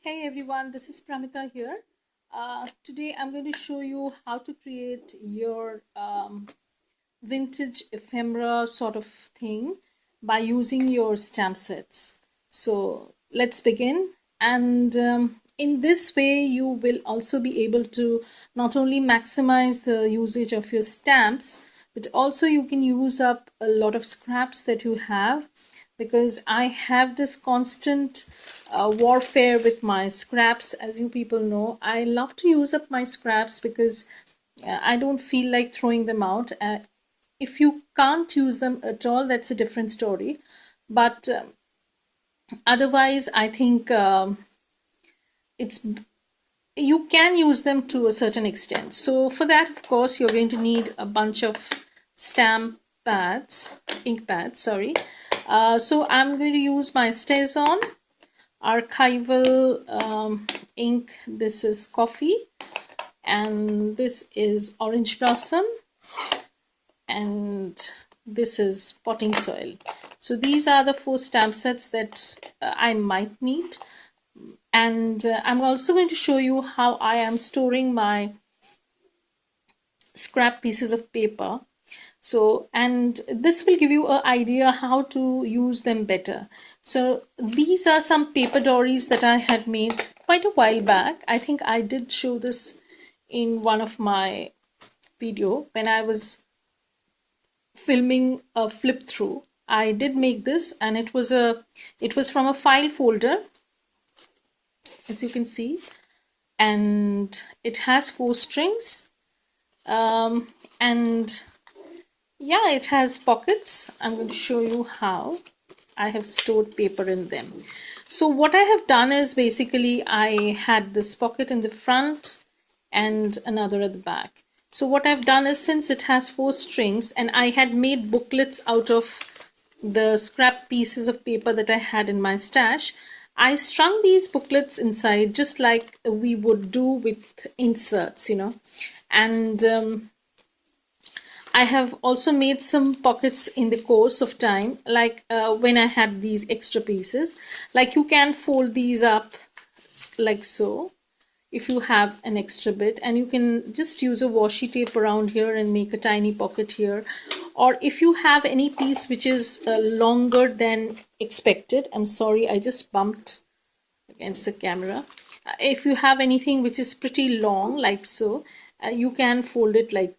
Hey everyone, this is Pramita here. Today I'm going to show you how to create your vintage ephemera sort of thing by using your stamp sets. So let's begin. And in this way, you will also be able to not only maximize the usage of your stamps, but also you can use up a lot of scraps that you have, because I have this constant warfare with my scraps. As you people know, I love to use up my scraps because I don't feel like throwing them out. If you can't use them at all, that's a different story. But otherwise, I think it's you can use them to a certain extent. So for that, of course, you're going to need a bunch of stamp pads, ink pads, sorry. So I'm going to use my StazOn archival ink. This is coffee, and this is orange blossom, and this is potting soil. So these are the 4 stamp sets that I might need. And I'm also going to show you how I am storing my scrap pieces of paper. So, and this will give you an idea how to use them better. So these are some paper dories that I had made quite a while back. I think I did show this in one of my video when I was filming a flip through. I did make this, and it was from a file folder, as you can see, and it has 4 strings, and yeah, it has pockets. I'm going to show you how I have stored paper in them. So what I have done is, basically I had this pocket in the front and another at the back. So what I've done is, since it has 4 strings and I had made booklets out of the scrap pieces of paper that I had in my stash, I strung these booklets inside just like we would do with inserts, and I have also made some pockets in the course of time, like when I had these extra pieces. Like, you can fold these up like so if you have an extra bit, and you can just use a washi tape around here and make a tiny pocket here. Or if you have any piece which is longer than expected, I'm sorry, I just bumped against the camera. If you have anything which is pretty long like so, you can fold it like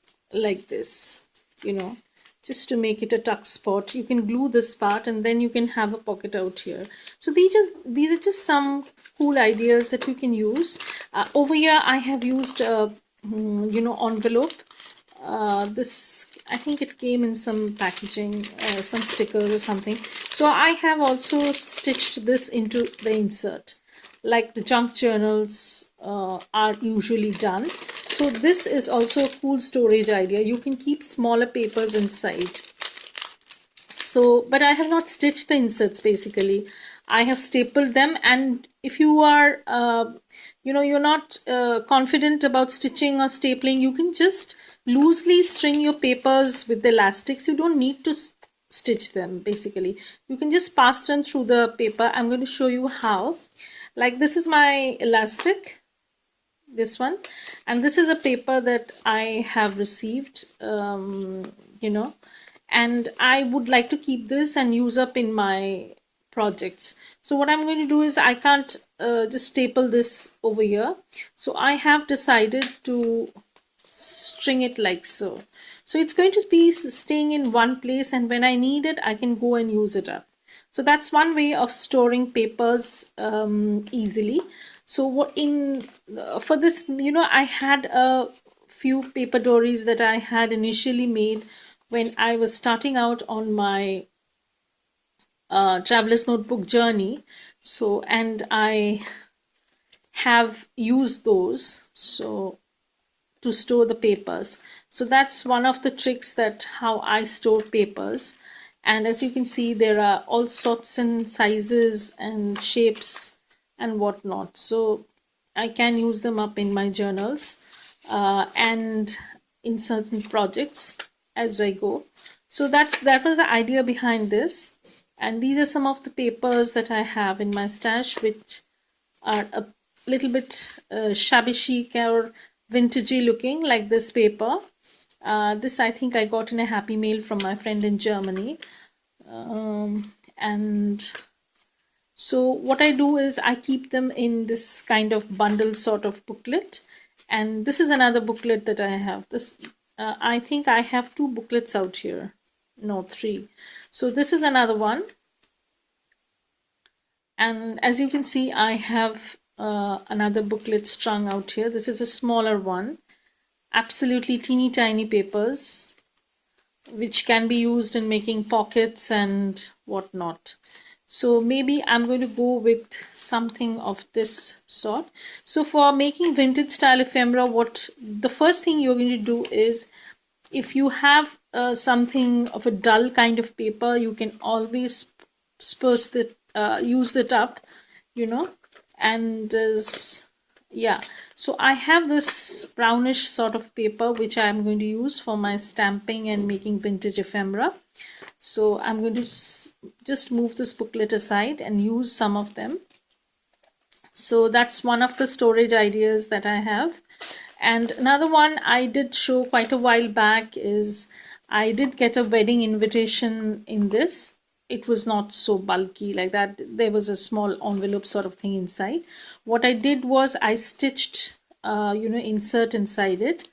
this, just to make it a tuck spot. You can glue this part and then you can have a pocket out here. So these are just some cool ideas that you can use. Over here I have used envelope. This, I think it came in some packaging, some stickers or something. So I have also stitched this into the insert, like the junk journals are usually done. So this is also a cool storage idea. You can keep smaller papers inside. So, but I have not stitched the inserts, basically. I have stapled them, and if you are, you're not confident about stitching or stapling, you can just loosely string your papers with the elastics. You don't need to stitch them, basically. You can just pass them through the paper. I'm going to show you how. Like, this is my elastic, this one, and this is a paper that I have received, and I would like to keep this and use up in my projects. So what I'm going to do is, I can't just staple this over here, so I have decided to string it like so. So it's going to be staying in one place, and when I need it, I can go and use it up. So that's one way of storing papers easily. So what in for this, I had a few paper dories that I had initially made when I was starting out on my traveler's notebook journey. So, and I have used those to store the papers. So that's one of the tricks, that how I store papers. And as you can see, there are all sorts and sizes and shapes and whatnot. So I can use them up in my journals and in certain projects as I go. So that was the idea behind this. And these are some of the papers that I have in my stash, which are a little bit shabby chic or vintagey looking, like this paper. This I think I got in a Happy Mail from my friend in Germany. And so what I do is I keep them in this kind of bundle sort of booklet. And this is another booklet that I have. This I think I have 2 booklets out here. No, 3. So this is another one. And as you can see, I have another booklet strung out here. This is a smaller one. Absolutely teeny tiny papers, which can be used in making pockets and whatnot. So maybe I'm going to go with something of this sort. So for making vintage style ephemera, what the first thing you're going to do is, if you have something of a dull kind of paper, you can always use that up, and yeah. So I have this brownish sort of paper which I'm going to use for my stamping and making vintage ephemera. So I'm going to just move this booklet aside and use some of them. So that's one of the storage ideas that I have. And another one I did show quite a while back is I did get a wedding invitation in this. It was not so bulky like that. There was a small envelope sort of thing inside. What I did was I stitched, insert inside it.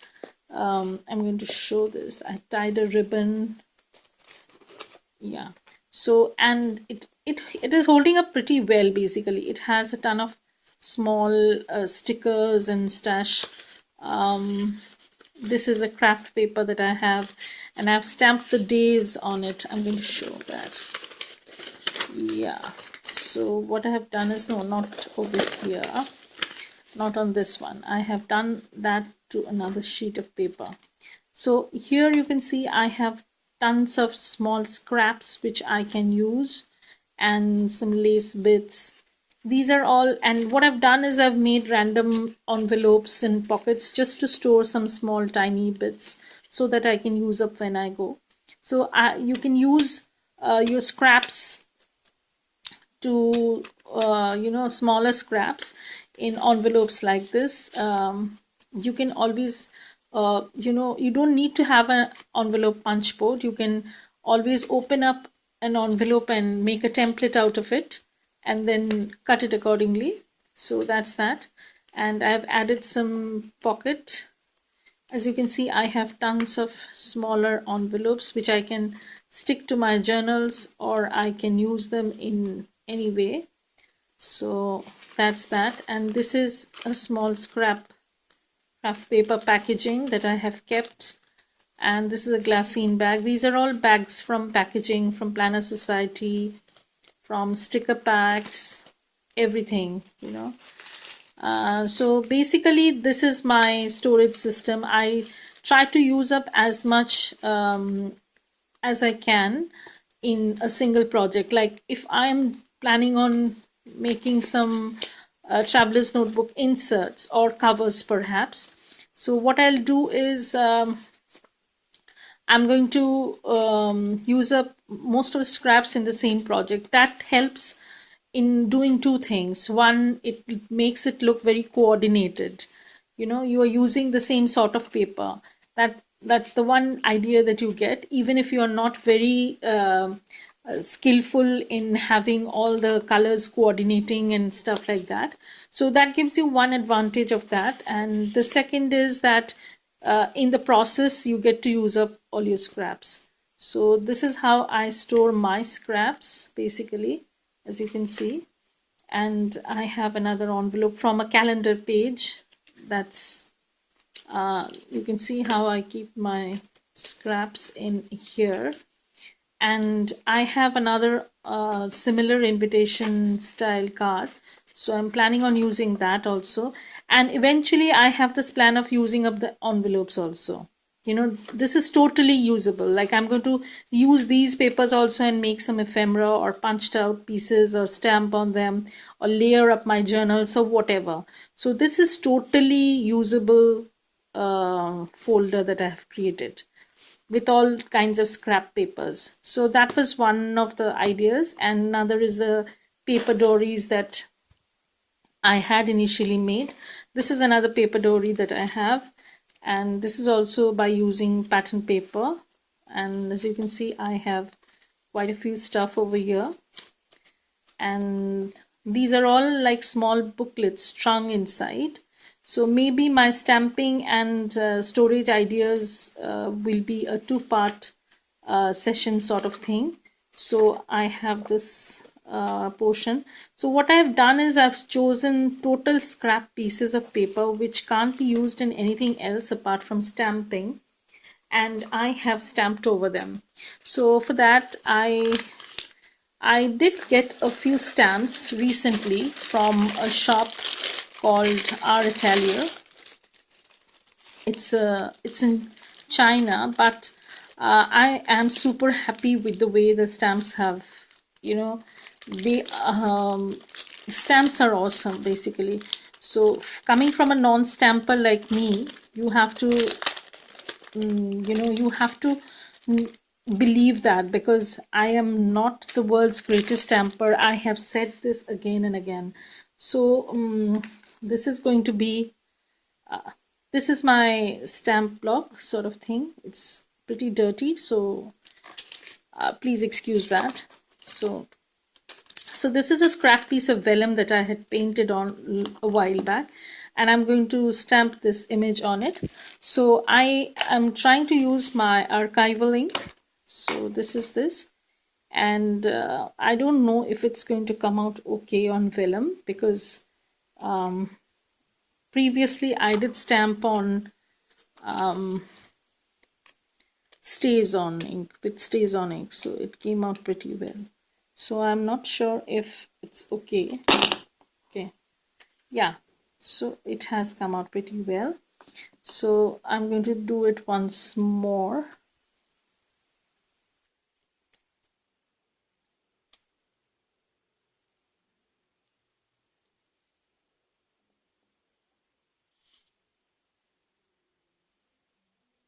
I'm going to show this. I tied a ribbon. Yeah. So, and it is holding up pretty well. Basically, it has a ton of small stickers and stash. This is a craft paper that I have, and I've stamped the days on it. I'm going to show that. Yeah. So what I have done is, no, not over here, not on this one. I have done that to another sheet of paper. So here you can see I have tons of small scraps which I can use, and some lace bits. These are all, and what I've done is I've made random envelopes and pockets just to store some small tiny bits so that I can use up when I go. So you can use your scraps to smaller scraps in envelopes like this. You can always you don't need to have an envelope punch board. You can always open up an envelope and make a template out of it and then cut it accordingly. So that's that. And I've added some pocket. As you can see, I have tons of smaller envelopes which I can stick to my journals, or I can use them in any way. So that's that. And this is a small scrap craft paper packaging that I have kept. And this is a glassine bag. These are all bags from packaging, from Planner Society, from sticker packs, everything, so basically this is my storage system. I try to use up as much as I can in a single project. Like if I'm planning on making some traveler's notebook inserts or covers perhaps, so what I'll do is I'm going to use up most of the scraps in the same project. That helps in doing 2 things. One, it makes it look very coordinated. You are using the same sort of paper. That's the one idea that you get, even if you are not very skillful in having all the colors coordinating and stuff like that. So that gives you one advantage of that. And the second is that in the process you get to use up all your scraps. So this is how I store my scraps basically, as you can see. And I have another envelope from a calendar page. That's you can see how I keep my scraps in here. And I have another similar invitation style card, so I'm planning on using that also. And eventually I have this plan of using up the envelopes also. This is totally usable. Like I'm going to use these papers also and make some ephemera or punched out pieces or stamp on them or layer up my journals or whatever. So this is totally usable folder that I have created with all kinds of scrap papers. So that was one of the ideas. And another is the paper dories that I had initially made. This is another paper dory that I have, and this is also by using pattern paper. And as you can see, I have quite a few stuff over here, and these are all like small booklets strung inside. So maybe my stamping and storage ideas will be a two-part session sort of thing. So I have this portion. So what I've done is I've chosen total scrap pieces of paper which can't be used in anything else apart from stamping, and I have stamped over them. So for that, I did get a few stamps recently from a shop called Our Atelier. It's in China, but I am super happy with the way the stamps have, you know, they stamps are awesome basically. So coming from a non-stamper like me, you have to you have to believe that, because I am not the world's greatest stamper. I have said this again and again. So this is going to be this is my stamp block sort of thing. It's pretty dirty, so please excuse that. So this is a scrap piece of vellum that I had painted on a while back, and I'm going to stamp this image on it. So I am trying to use my archival ink. So this is this, and I don't know if it's going to come out okay on vellum, because previously I did stamp on stays on ink, with stays on ink, so it came out pretty well. So I'm not sure if it's okay. Okay, yeah, so it has come out pretty well. So I'm going to do it once more.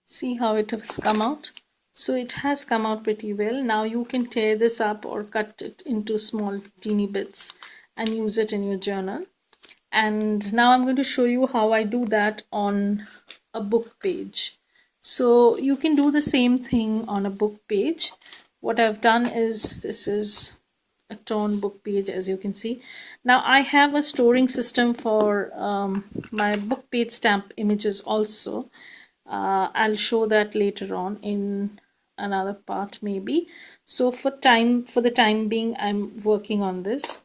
See how it has come out. So it has come out pretty well. Now you can tear this up or cut it into small teeny bits and use it in your journal. And now I'm going to show you how I do that on a book page. So you can do the same thing on a book page. What I've done is, this is a torn book page, as you can see. Now I have a storing system for my book page stamp images also. I'll show that later on in another part maybe. So for the time being, I'm working on this.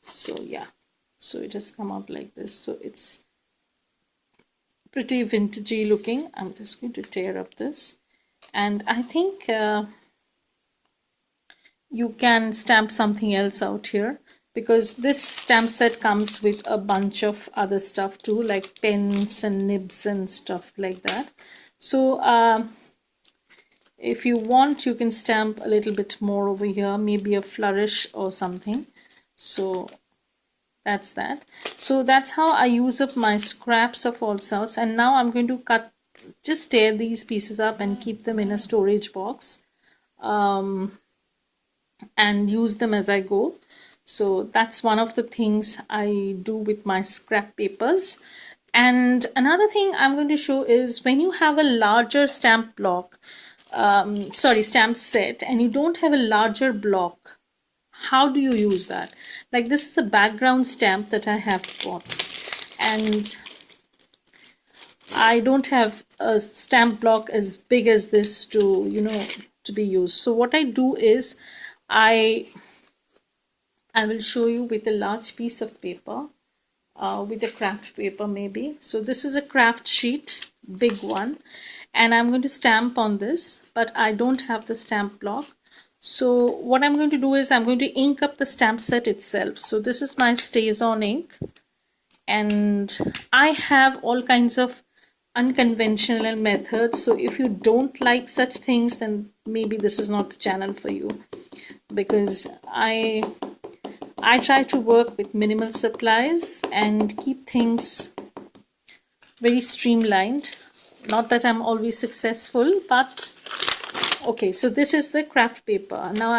So yeah, so it has come out like this. So it's pretty vintagey looking. I'm just going to tear up this, and I think you can stamp something else out here, because this stamp set comes with a bunch of other stuff too, like pens and nibs and stuff like that. So if you want, you can stamp a little bit more over here, maybe a flourish or something. So that's that. So that's how I use up my scraps of all sorts. And now I'm going to just tear these pieces up and keep them in a storage box, and use them as I go. So that's one of the things I do with my scrap papers. And another thing I'm going to show is, when you have a larger stamp block, stamp set, and you don't have a larger block, how do you use that? Like, this is a background stamp that I have bought, and I don't have a stamp block as big as this to, to be used. So what I do is, I will show you with a large piece of paper, with a craft paper maybe. So this is a craft sheet, big one, and I'm going to stamp on this, but I don't have the stamp block. So what I'm going to do is, I'm going to ink up the stamp set itself. So this is my stays on ink, and I have all kinds of unconventional methods. So if you don't like such things, then maybe this is not the channel for you, because I try to work with minimal supplies and keep things very streamlined. Not that I'm always successful, but okay. So this is the craft paper. Now